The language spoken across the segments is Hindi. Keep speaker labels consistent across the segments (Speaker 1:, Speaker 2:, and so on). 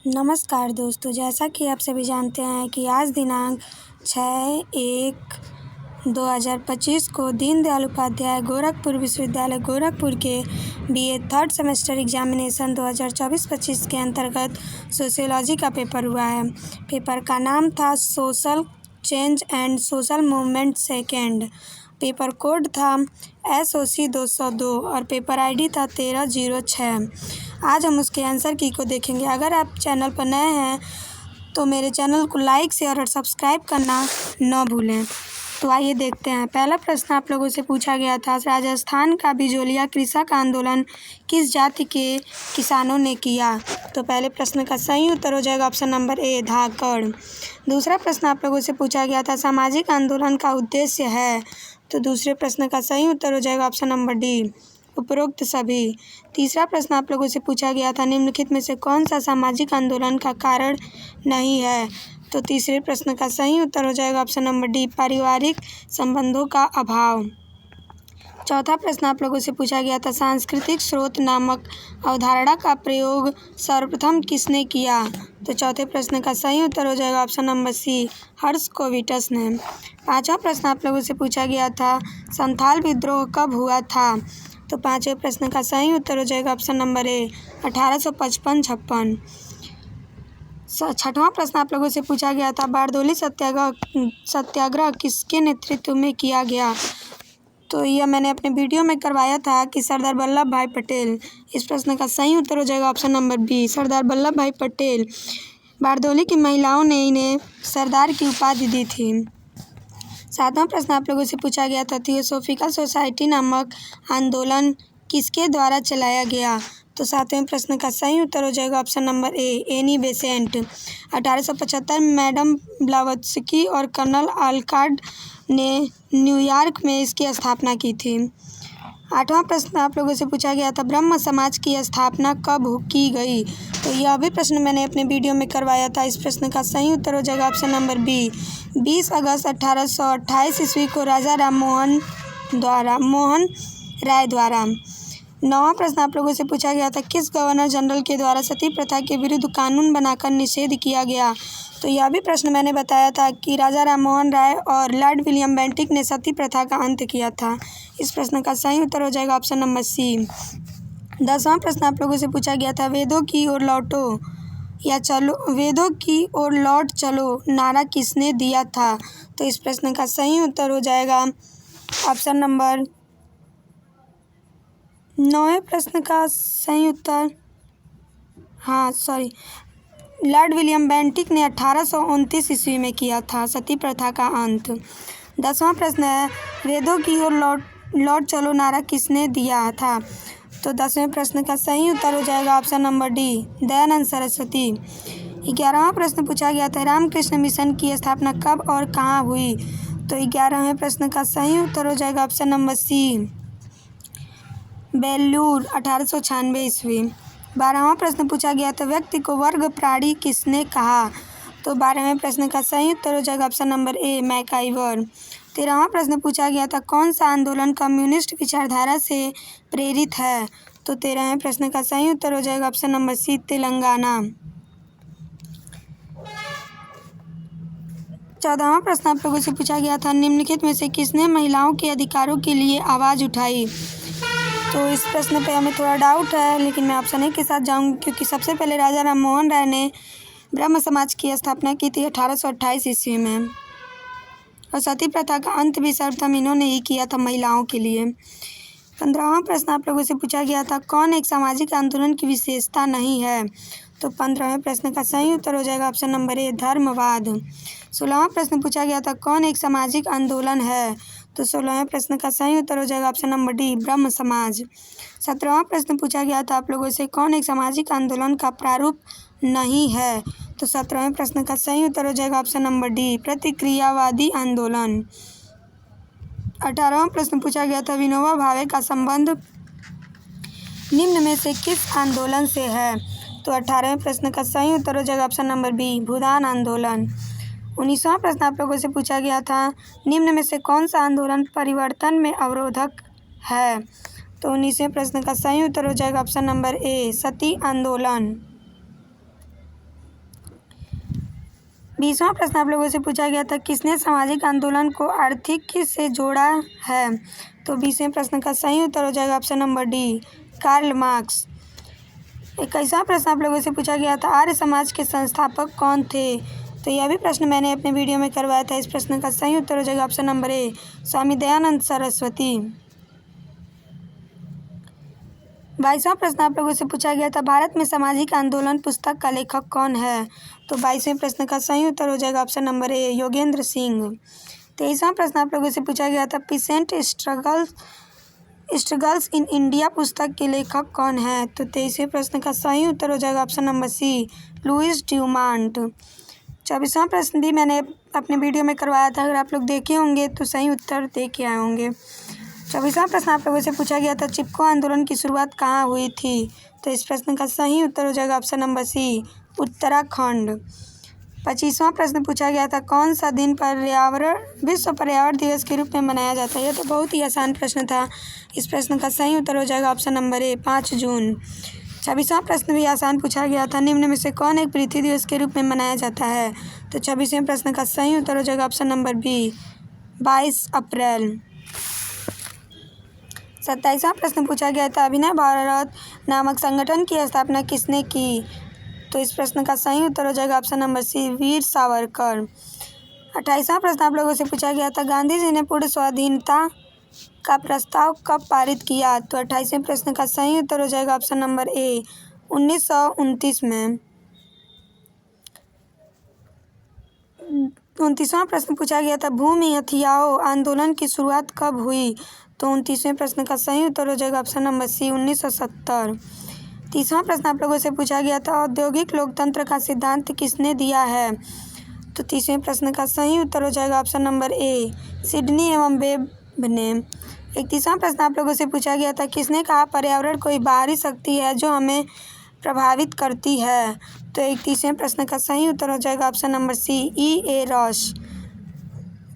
Speaker 1: नमस्कार दोस्तों, जैसा कि आप सभी जानते हैं कि आज दिनांक 6/1/2025 को दीनदयाल उपाध्याय गोरखपुर विश्वविद्यालय गोरखपुर के BA थर्ड सेमेस्टर एग्जामिनेशन 2024-25 के अंतर्गत सोशियोलॉजी का पेपर हुआ है। पेपर का नाम था social change and social movement second. Paper code था SOC 202 और पेपर ID था 1306। आज हम उसके आंसर की को देखेंगे। अगर आप चैनल पर नए हैं तो मेरे चैनल को लाइक शेयर और सब्सक्राइब करना न भूलें। तो आइए देखते हैं। पहला प्रश्न आप लोगों से पूछा गया था, राजस्थान का बिजोलिया कृषक आंदोलन किस जाति के किसानों ने किया? तो पहले प्रश्न का सही उत्तर हो जाएगा ऑप्शन नंबर A, धाकड़। दूसरा प्रश्न आप लोगों से पूछा गया था, सामाजिक आंदोलन का उद्देश्य है? तो दूसरे प्रश्न का सही उत्तर हो जाएगा ऑप्शन नंबर D, उपरोक्त सभी। तीसरा प्रश्न आप लोगों से पूछा गया था, निम्नलिखित में से कौन सा सामाजिक आंदोलन का कारण नहीं है? तो तीसरे प्रश्न का सही उत्तर हो जाएगा ऑप्शन नंबर D, पारिवारिक संबंधों का अभाव। चौथा प्रश्न आप लोगों से पूछा गया था, सांस्कृतिक स्रोत नामक अवधारणा का प्रयोग सर्वप्रथम किसने किया? तो चौथे प्रश्न का सही उत्तर हो जाएगा ऑप्शन नंबर C, हर्ष कोविटस ने। पांचवा प्रश्न आप लोगों से पूछा गया था, संथाल विद्रोह कब हुआ था? तो पांचवें प्रश्न का सही उत्तर हो जाएगा ऑप्शन नंबर A, 1855-56। छठवां प्रश्न आप लोगों से पूछा गया था, बारदोली सत्याग्रह किसके नेतृत्व में किया गया? तो यह मैंने अपने वीडियो में करवाया था कि सरदार वल्लभ भाई पटेल। इस प्रश्न का सही उत्तर हो जाएगा option number B, Sardar Vallabh भाई पटेल। बारदोली की महिलाओं ने इन्हें सरदार की उपाधि दी थी। सातवां प्रश्न आप लोगों से पूछा गया था, थियोसॉफिकल सोसाइटी नामक आंदोलन किसके द्वारा चलाया गया? तो सातवें प्रश्न का सही उत्तर हो जाएगा option number A, Annie Besant. 1875 में मैडम ब्लावत्स्की और कर्नल ऑलकॉट ने न्यूयॉर्क में इसकी स्थापना की थी। आठवां प्रश्न आप लोगों से पूछा गया था, ब्रह्म समाज की स्थापना कब की गई? तो यह भी प्रश्न मैंने अपने वीडियो में करवाया था। इस प्रश्न का सही उत्तर हो जाएगा ऑप्शन नंबर B, 20 अगस्त 1828 ईस्वी को राजा राम मोहन राय द्वारा। नौवां प्रश्न आप लोगों से पूछा गया था, किस गवर्नर जनरल के द्वारा सती प्रथा के विरुद्ध कानून बनाकर निषेध किया गया? तो यह भी प्रश्न मैंने बताया था कि राजा राम मोहन राय और लॉर्ड विलियम बेंटिक ने सती प्रथा का अंत किया था। इस प्रश्न का सही उत्तर हो जाएगा ऑप्शन नंबर C। 10वां प्रश्न आप लोगों से पूछा गया था, वेदों की ओर लौट चलो नारा किसने दिया था? तो इस प्रश्न का सही उत्तर हो जाएगा ऑप्शन नंबर 9वें प्रश्न का सही उत्तर लॉर्ड विलियम बेंटिक ने 1829 ईस्वी में किया था सती प्रथा का अंत। 10वां प्रश्न है, वेदों की ओर लौट चलो नारा किसने दिया था? तो 10वें प्रश्न का सही उत्तर हो जाएगा option number D, Dayanand Saraswati. 11वां प्रश्न पूछा गया था, रामकृष्ण मिशन की स्थापना कब और कहाँ हुई? तो 11वें प्रश्न का सही उत्तर हो जाएगा ऑप्शन नंबर C, बेल्लूर 1896 ईस्वी। 12वां प्रश्न पूछा गया था, व्यक्ति को वर्ग प्राणी किसने कहा? तो 12वें प्रश्न का सही उत्तर हो जाएगा ऑप्शन नंबर A, मैकाइवर। 13वां प्रश्न पूछा गया था, कौन सा आंदोलन कम्युनिस्ट विचारधारा से प्रेरित है? तो 13वें प्रश्न का सही उत्तर हो जाएगा ऑप्शन नंबर C, तेलंगाना। 14वां प्रश्न आप लोगों से पूछा गया था, निम्नलिखित में से किसने महिलाओं के अधिकारों के लिए आवाज़ उठाई? तो इस प्रश्न पे हमें थोड़ा डाउट है, लेकिन मैं ऑप्शन A के साथ जाऊँगी, क्योंकि सबसे पहले राजा राम मोहन राय ने ब्रह्म समाज की स्थापना की थी 1828 ईस्वी में, और सती प्रथा का अंत भी सर्वप्रथम इन्होंने ही किया था महिलाओं के लिए। 15वां प्रश्न आप लोगों से पूछा गया था, कौन एक सामाजिक आंदोलन की विशेषता नहीं है? तो 15वें प्रश्न का सही उत्तर हो जाएगा ऑप्शन नंबर A, धर्मवाद। 16वां प्रश्न पूछा गया था, कौन एक सामाजिक आंदोलन है? तो 16वें प्रश्न का सही उत्तर हो जाएगा ऑप्शन नंबर D, ब्रह्म समाज। 17वां प्रश्न पूछा गया था आप लोगों से, कौन एक सामाजिक आंदोलन का प्रारूप नहीं है? तो 17वें प्रश्न का सही उत्तर हो जाएगा ऑप्शन नंबर D, प्रतिक्रियावादी आंदोलन। 18वां प्रश्न पूछा गया था, विनोबा भावे का संबंध निम्न में से किस आंदोलन से है? तो 18वें प्रश्न का सही उत्तर हो जाएगा ऑप्शन नंबर B, भूदान आंदोलन। 19वां प्रश्न आप लोगों से पूछा गया था, निम्न में से कौन सा आंदोलन परिवर्तन में अवरोधक है? तो 19वें प्रश्न का सही उत्तर हो जाएगा ऑप्शन नंबर A, सती आंदोलन। 20वां प्रश्न आप लोगों से पूछा गया था, किसने सामाजिक आंदोलन को आर्थिक से जोड़ा है? तो 20वें प्रश्न का सही उत्तर हो जाएगा option number D, Karl Marx. 21वां प्रश्न आप लोगों से पूछा गया था, आर्य समाज के संस्थापक कौन थे? तो यह भी प्रश्न मैंने अपने वीडियो में करवाया था। इस प्रश्न का सही उत्तर हो जाएगा ऑप्शन नंबर ए, स्वामी दयानंद सरस्वती। 22वां प्रश्न आप लोगों से पूछा गया था, भारत में सामाजिक आंदोलन पुस्तक का लेखक कौन है? तो 22वें प्रश्न का सही उत्तर हो जाएगा option number A, Yogendra Singh. 23वां प्रश्न आप लोगों से पूछा गया था, पीसेंट स्ट्रगल्स इन इंडिया पुस्तक के लेखक कौन है? तो 23वें प्रश्न का सही उत्तर हो जाएगा ऑप्शन नंबर सी, लुइस ड्यूमांट। 24वां प्रश्न भी मैंने अपने वीडियो में करवाया था, अगर आप लोग देखे होंगे तो सही उत्तर दे के आए होंगे। 24वां प्रश्न आप लोगों से पूछा गया था, चिपको आंदोलन की शुरुआत कहाँ हुई थी? तो इस प्रश्न का सही उत्तर हो जाएगा ऑप्शन नंबर सी, उत्तराखंड। 25वां प्रश्न पूछा गया था, कौन सा दिन विश्व पर्यावरण दिवस के रूप में मनाया जाता है? यह तो बहुत ही आसान प्रश्न था। इस प्रश्न का सही उत्तर हो जाएगा ऑप्शन नंबर ए, 5 जून। 26वां प्रश्न भी आसान पूछा गया था, निम्न में से कौन एक पृथ्वी दिवस के रूप में मनाया जाता है? तो 26वें प्रश्न का सही उत्तर हो जाएगा ऑप्शन नंबर बी, 22 अप्रैल। 27वां प्रश्न पूछा गया था, अभिनव भारत नामक संगठन की स्थापना किसने की? तो इस प्रश्न का सही उत्तर हो जाएगा ऑप्शन नंबर सी, वीर सावरकर। 28वां प्रश्न आप लोगों से पूछा गया था, गांधी जी ने पूर्ण स्वाधीनता का प्रस्ताव कब पारित किया? तो 28वें प्रश्न का सही उत्तर हो जाएगा ऑप्शन नंबर ए, 1929 में। 29वां प्रश्न पूछा गया था, भूमि हथियाओ आंदोलन की शुरुआत कब हुई? तो 29वें प्रश्न का सही उत्तर हो जाएगा ऑप्शन नंबर सी, 1970। 30वां प्रश्न आप लोगों से पूछा गया था, औद्योगिक लोकतंत्र का सिद्धांत किसने दिया है? तो 30वें प्रश्न का सही उत्तर हो जाएगा ऑप्शन नंबर ए, सिडनी एवं वेब ने। 31वां प्रश्न आप लोगों से पूछा गया था, किसने कहा पर्यावरण कोई बाहरी शक्ति है जो हमें प्रभावित करती है? तो 31वें प्रश्न का सही उत्तर हो जाएगा option number C, E.A. Ross.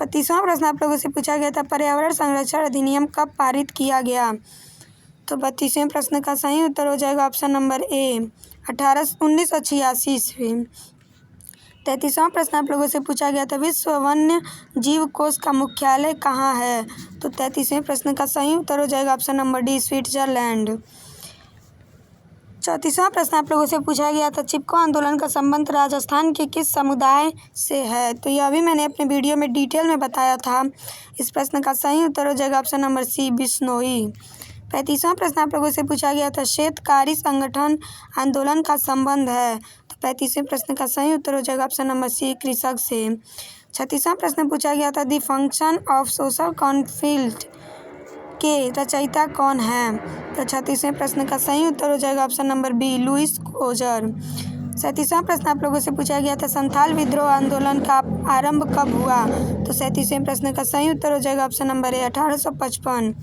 Speaker 1: 32वां प्रश्न आप लोगों से पूछा गया था, पर्यावरण संरक्षण अधिनियम कब पारित किया गया? तो 32वें प्रश्न का सही उत्तर हो जाएगा ऑप्शन नंबर ए, 1986 ईस्वी। 33वां प्रश्न आप लोगों से पूछा गया था, विश्व वन्य जीव कोष का मुख्यालय कहाँ है? तो 33वें प्रश्न का सही उत्तर हो जाएगा ऑप्शन नंबर डी, स्विट्जरलैंड। 34वां प्रश्न आप लोगों से पूछा गया था, चिपको आंदोलन का संबंध राजस्थान के किस समुदाय से है? तो यह भी मैंने अपने वीडियो में डिटेल में बताया था। इस प्रश्न का सही उत्तर हो जाएगा ऑप्शन नंबर सी, बिश्नोई। 35वां प्रश्न आप लोगों से पूछा गया था, क्षेत्रकारी संगठन आंदोलन का संबंध है? तो 35वें प्रश्न का सही उत्तर हो जाएगा ऑप्शन नंबर सी, कृषक से। 36वां प्रश्न पूछा गया था, the function of social conflict के रचयिता कौन है? तो 36वें प्रश्न का सही उत्तर हो जाएगा option number B, Lewis Coser. 37वां प्रश्न आप लोगों से पूछा गया था, संथाल विद्रोह आंदोलन का आरंभ कब हुआ? तो 37वें प्रश्न का सही उत्तर हो जाएगा ऑप्शन नंबर ए, 1855।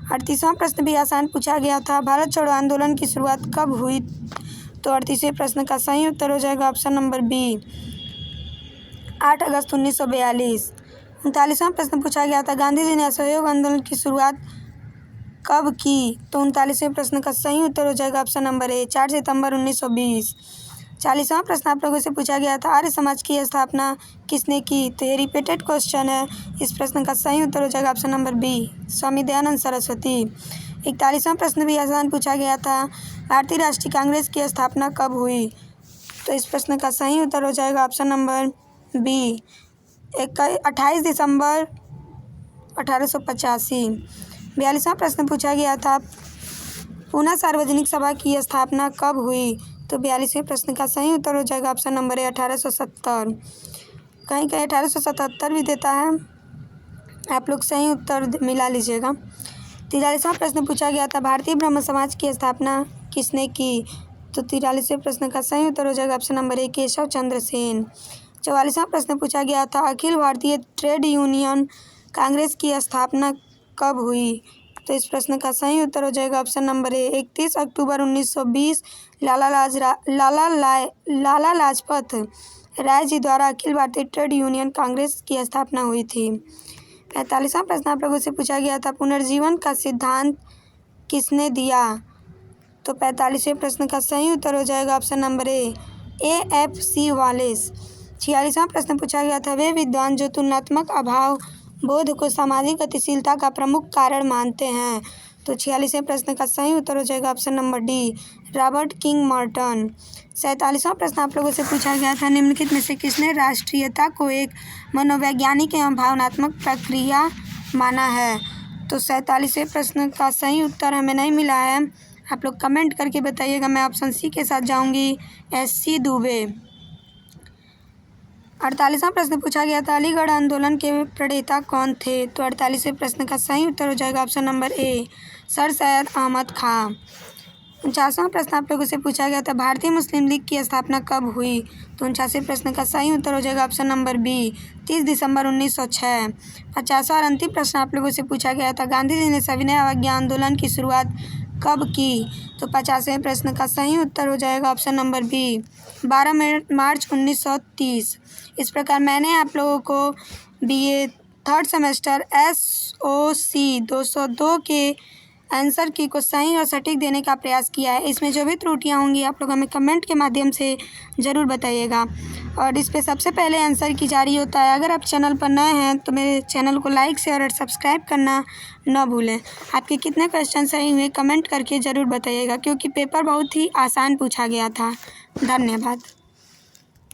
Speaker 1: 38वां प्रश्न भी आसान पूछा गया था, भारत छोड़ो आंदोलन की शुरुआत कब हुई? तो 38वें प्रश्न का सही उत्तर हो जाएगा ऑप्शन नंबर बी, 8 अगस्त 1942। 39वां प्रश्न पूछा गया था, गांधी जी ने असहयोग आंदोलन की शुरुआत कब की? तो 39वें प्रश्न का सही उत्तर हो जाएगा ऑप्शन नंबर ए, 4 सितंबर 1920। 40वां प्रश्न आप लोगों से पूछा गया था, आर्य समाज की स्थापना किसने की? तो ये रिपीटेड क्वेश्चन है। इस प्रश्न का सही उत्तर हो जाएगा option number B, Swami Dayanand Saraswati. 41वां प्रश्न भी आसान पूछा गया था, भारतीय राष्ट्रीय कांग्रेस की स्थापना कब हुई? तो इस प्रश्न का सही उत्तर हो जाएगा ऑप्शन नंबर बी, 28 दिसंबर 1885। 42वां प्रश्न पूछा गया था, पूना सार्वजनिक सभा की स्थापना कब हुई? तो 42वें प्रश्न का सही उत्तर हो जाएगा ऑप्शन नंबर ए, 1870। कहीं कहीं 1877 भी देता है, आप लोग सही उत्तर मिला लीजिएगा। 43वां प्रश्न पूछा गया था, भारतीय ब्रह्म समाज की स्थापना किसने की? तो 43वें प्रश्न का सही उत्तर हो जाएगा ऑप्शन नंबर ए, केशव चंद्र सेन। 44वां प्रश्न पूछा गया था, अखिल भारतीय ट्रेड यूनियन कांग्रेस की स्थापना कब हुई? तो इस प्रश्न का सही उत्तर हो जाएगा ऑप्शन नंबर ए, 31 अक्टूबर 1920 लाला लाजपत राय जी द्वारा अखिल भारतीय ट्रेड यूनियन कांग्रेस की स्थापना हुई थी। 45वां प्रश्न आप लोगों से पूछा गया था, पुनर्जीवन का सिद्धांत किसने दिया? तो 45वें प्रश्न का सही उत्तर हो जाएगा option number A, AFC Wallace. 46वां प्रश्न पूछा गया था, वे विद्वान जो तुलनात्मक अभाव बोध को सामाजिक गतिशीलता का प्रमुख कारण मानते हैं। तो 46वें प्रश्न का सही उत्तर हो जाएगा option number D, Robert King Merton. 47वां प्रश्न आप लोगों से पूछा गया था, निम्नलिखित में से किसने राष्ट्रीयता को एक मनोवैज्ञानिक एवं भावनात्मक प्रक्रिया माना है। तो 47वें प्रश्न का सही उत्तर हमें नहीं मिला है, आप लोग कमेंट करके बताइएगा। मैं ऑप्शन सी के साथ जाऊंगी, एस.सी. दुबे। 48वां प्रश्न पूछा गया था, अलीगढ़ आंदोलन के प्रणेता कौन थे। तो 48वें प्रश्न का सही उत्तर हो जाएगा option number A, sir Syed Ahmad Khan. 49वां प्रश्न आप लोगों से पूछा गया था, भारतीय मुस्लिम लीग की स्थापना कब हुई। तो 49वें प्रश्न का सही उत्तर हो जाएगा ऑप्शन नंबर बी, 30 दिसंबर 1906। 50वां और अंतिम प्रश्न आप लोगों से पूछा गया था, गांधी जी ने सविनय अवज्ञा आंदोलन की शुरुआत कब की। तो 50वें प्रश्न का सही उत्तर हो जाएगा ऑप्शन नंबर बी, 12 मार्च 1930। इस प्रकार मैंने आप लोगों को BA थर्ड सेमेस्टर SOC 202 के आंसर की को सही और सटीक देने का प्रयास किया है। इसमें जो भी त्रुटियां होंगी आप लोग हमें कमेंट के माध्यम से ज़रूर बताइएगा। और इस पे सबसे पहले आंसर की जारी होता है। अगर आप चैनल पर नए हैं तो मेरे चैनल को लाइक शेयर और सब्सक्राइब करना न भूलें। आपके कितने क्वेश्चन सही हुए कमेंट करके ज़रूर बताइएगा, क्योंकि पेपर बहुत ही आसान पूछा गया था। धन्यवाद।